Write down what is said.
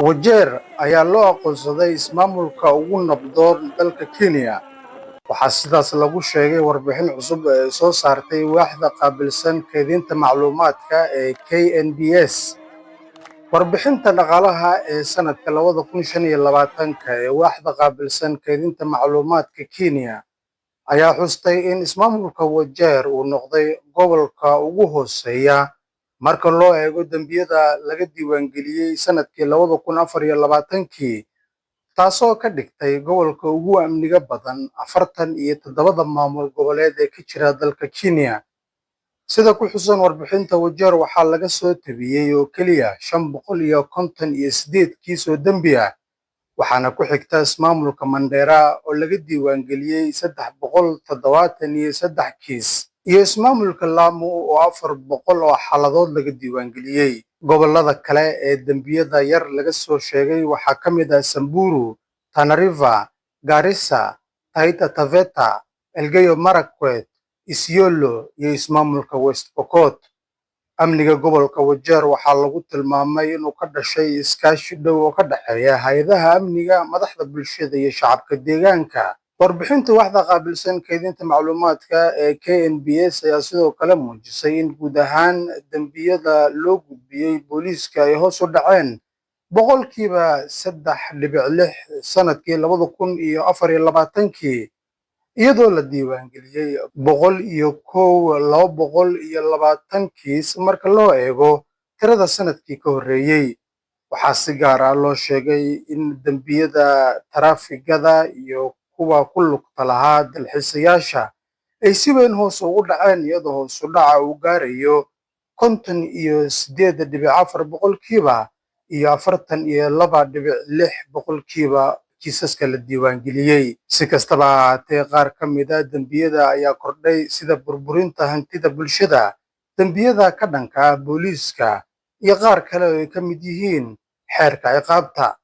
Wajeer ayaa loo aqoonsaday ismaamulka ugu nabdoon dalka Kenya. Waxaa sidaas lagu sheegay warbixin cusub ee ay soo saartay waaxda qaabilsan kaydinta macluumaadka ee KNBS. Warbixinta dhaqaalaha ee sanadka 2025 ee waaxda qaabilsan kaydinta macluumaadka Kenya ayaa xustay in ismaamulka Wajeer uu noqday gobolka ugu hooseeya marka loo eego dambiyada laga diiwaangeliyey sanadkii 2024, taasoo ka dhigtay gobolka ugu amniga badan 47 maamul goboleed ee ka jira dalka Kenya. Sida ku xusan warbixinta, Wajeer waxaa laga soo tabiyey oo keliya 558 kiis oo dambi ah, waxaana ku xigta ismaamulka Mandera oo laga diiwaangeliyey 373 kiis, iyo ismaamulka Lamu oo 400 oo xaaladood laga diiwaangeliyey. Gobollada kale ee dambiyada yar laga soo sheegay waxaa ka mid ah Samburu, Tana River, Garissa, Taita Taveta, Elgeyo Marakwet, Isiolo iyo ismaamulka West Pokot. Amniga gobolka Wajeer waxaa lagu tilmaamay inuu ka dhashay iskaashi dhow oo ka dhexeeya hay'adaha amniga, madaxda bulshada iyo shacabka deegaanka. Warbixinta waaxda qaabilsan kaydinta macluumaadka ee KNBS ayaa sidoo kale muujisay in guud ahaan dambiyada loo gudbiyey booliiska ay hoos u dhaceen boqolkiiba 3.6 sanadkii 2024, iyadoo la diiwaangeliyey 101,220 kiis marka loo eego tirada sanadkii ka horreeyey. Waxaa si gaar ah loo sheegay in dambiyada taraafikada iyo kuwa ku lugta lahaa dalxiisayaasha ay si weyn hoos ugu dhaceen, iyadoo hoos u dhaca uu gaarayo 58.4 boqolkiiba iyo 42.6 boqolkiiba kiisaska la diiwaangeliyey. Si kastaba ha ahaatee, qaar ka mid ah dambiyada ayaa kordhay, sida burburinta hantida bulshada, dambiyada ka dhanka ah booliiska, iyo qaar kale oo ay ka mid yihiin xeerka ciqaabta.